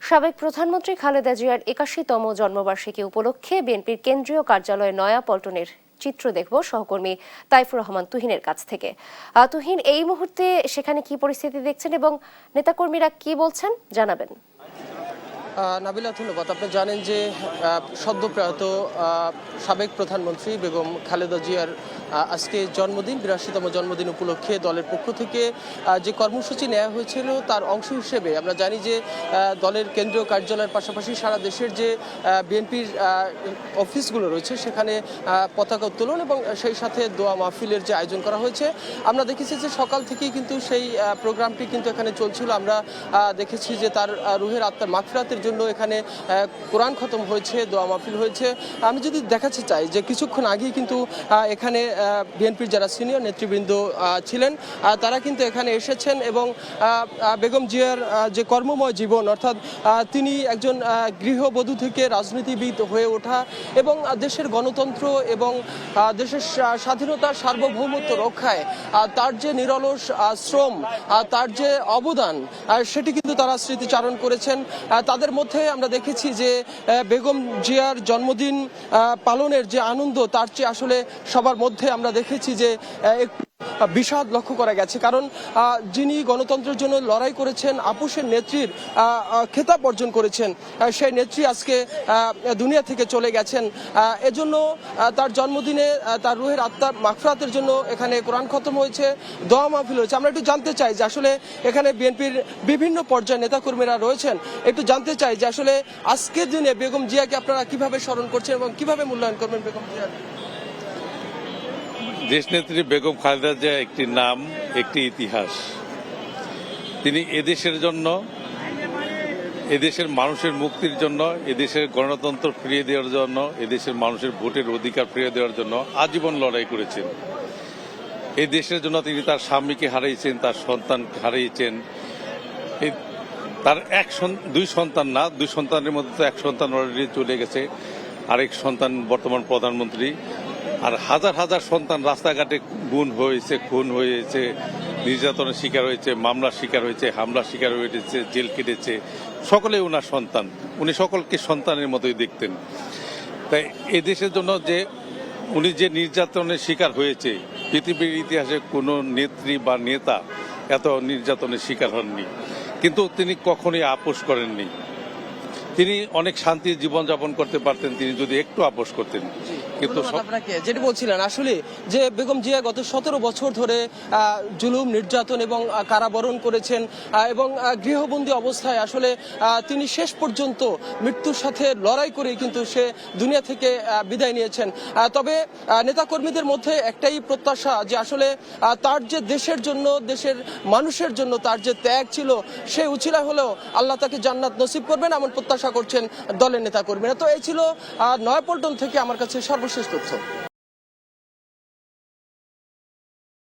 সাবেক প্রধানমন্ত্রী খালেদা জিয়ার ৮১তম জন্মবার্ষিকী উপলক্ষে বিএনপির কেন্দ্রীয় কার্যালয়ে নয়াপল্টনের চিত্র দেখব সহকর্মী তাইফুর রহমান তুহিনের কাছ থেকে। তুহিন, এই মুহূর্তে সেখানে কি পরিস্থিতি দেখছেন এবং নেতাকর্মীরা কি বলছেন জানাবেন। নাবিলা, ধন্যবাদ। আপনি জানেন যে সদ্য প্রয়াত সাবেক প্রধানমন্ত্রী বেগম খালেদা জিয়ার আজকে জন্মদিন, ৮২তম জন্মদিন উপলক্ষে দলের পক্ষ থেকে যে কর্মসূচি নেওয়া হয়েছিল তার অংশ হিসেবে আমরা জানি যে দলের কেন্দ্রীয় কার্যালয়ের পাশাপাশি সারা দেশের যে বিএনপির অফিসগুলো রয়েছে সেখানে পতাকা উত্তোলন এবং সেই সাথে দোয়া মাহফিলের যে আয়োজন করা হয়েছে। আমরা দেখেছি যে সকাল থেকেই কিন্তু সেই প্রোগ্রামটি কিন্তু এখানে চলছিল। আমরা দেখেছি যে তার রুহের আত্মার মাগফিরাতের জন্য এখানে কোরআন খতম হয়েছে, দোয়া মাহফিল হয়েছে। আমি যদি দেখাতে চাই যে কিছুক্ষণ আগেই কিন্তু এখানে বিএনপির যারা সিনিয়র নেতৃবৃন্দ ছিলেন তারা কিন্তু এখানে এসেছেন এবং বেগম জিয়ার যে কর্মময় জীবন, অর্থাৎ তিনি একজন গৃহবধূ থেকে রাজনীতিবিদ হয়ে ওঠা এবং দেশের গণতন্ত্র এবং দেশের স্বাধীনতার সার্বভৌমত্ব রক্ষায় তার যে নিরলস শ্রম, তার যে অবদান, সেটি কিন্তু তারা স্মৃতিচারণ করেছেন। তাদের মধ্যে আমরা দেখেছি যে বেগম জিয়ার জন্মদিন পালনের যে আনন্দ, তার চেয়ে আসলে সবার মধ্যে আমরা দেখেছি যে বিষাদ লক্ষ্য করা গেছে। কারণ যিনি গণতন্ত্রের জন্য লড়াই করেছেন, আপোষের নেত্রীর খেতাব অর্জন করেছেন, সেই নেত্রী আজকে দুনিয়া থেকে চলে গেছেন। এজন্য তার জন্মদিনে তার রুহের আত্মার মাগফিরাতের জন্য এখানে কোরআন খতম হয়েছে, দোয়া মাহফিল হয়েছে। আমরা একটু জানতে চাই যে আসলে এখানে বিএনপির বিভিন্ন পর্যায়ে নেতাকর্মীরা রয়েছেন, একটু জানতে চাই যে আসলে আজকের দিনে বেগম জিয়াকে আপনারা কিভাবে স্মরণ করছেন এবং কিভাবে মূল্যায়ন করবেন বেগম জিয়া? দেশনেত্রী বেগম খালেদা জিয়া একটি নাম, একটি ইতিহাস। তিনি এদেশের জন্য, এদেশের মানুষের মুক্তির জন্য, এদেশের গণতন্ত্র ফিরিয়ে দেওয়ার জন্য, এদেশের মানুষের ভোটের অধিকার ফিরিয়ে দেওয়ার জন্য আজীবন লড়াই করেছেন। এই দেশের জন্য তিনি তার স্বামীকে হারিয়েছেন, তার সন্তান হারিয়েছেন। তার দুই সন্তান না, দুই সন্তানের মধ্যে তো এক সন্তান অলরেডি চলে গেছে, আরেক সন্তান বর্তমান প্রধানমন্ত্রী। আর হাজার হাজার সন্তান রাস্তাঘাটে গুম হয়েছে, খুন হয়েছে, নির্যাতনের শিকার হয়েছে, মামলার শিকার হয়েছে, হামলার শিকার হয়েছে, জেল কেটেছে। সকলেই ওনার সন্তান। উনি সকলকে সন্তানের মতোই দেখতেন। তাই এদেশের জন্য যে উনি যে নির্যাতনের শিকার হয়েছে, পৃথিবীর ইতিহাসে কোনো নেত্রী বা নেতা এত নির্যাতনের শিকার হননি। কিন্তু তিনি কখনোই আপোষ করেননি। তিনি অনেক শান্তির জীবনযাপন করতে পারতেন তিনি যদি একটু আপোষ করতেন। কিন্তু আপনাকে যেটি বলছিলেন আসলে যে বেগম জিয়া গত 17 বছর ধরে জুলুম, নির্যাতন এবং কারাবরণ করেছেন এবং গৃহবন্দী অবস্থায় আসলে তিনি শেষ পর্যন্ত মৃত্যুর সাথে লড়াই করে কিন্তু সে দুনিয়া থেকে বিদায় নিয়েছেন। তবে নেতাকর্মীদের মধ্যে একটাই প্রত্যাশা যে আসলে তার যে দেশের জন্য, দেশের মানুষের জন্য তার যে ত্যাগ ছিল, সে উছিলা হলেও আল্লাহ তাকে জান্নাত নসিব করবেন এমন প্রত্যাশা করছেন দলের নেতাকর্মীরা। তো এই ছিল নয়াপল্টন থেকে আমার কাছে সর্বশেষ তথ্য।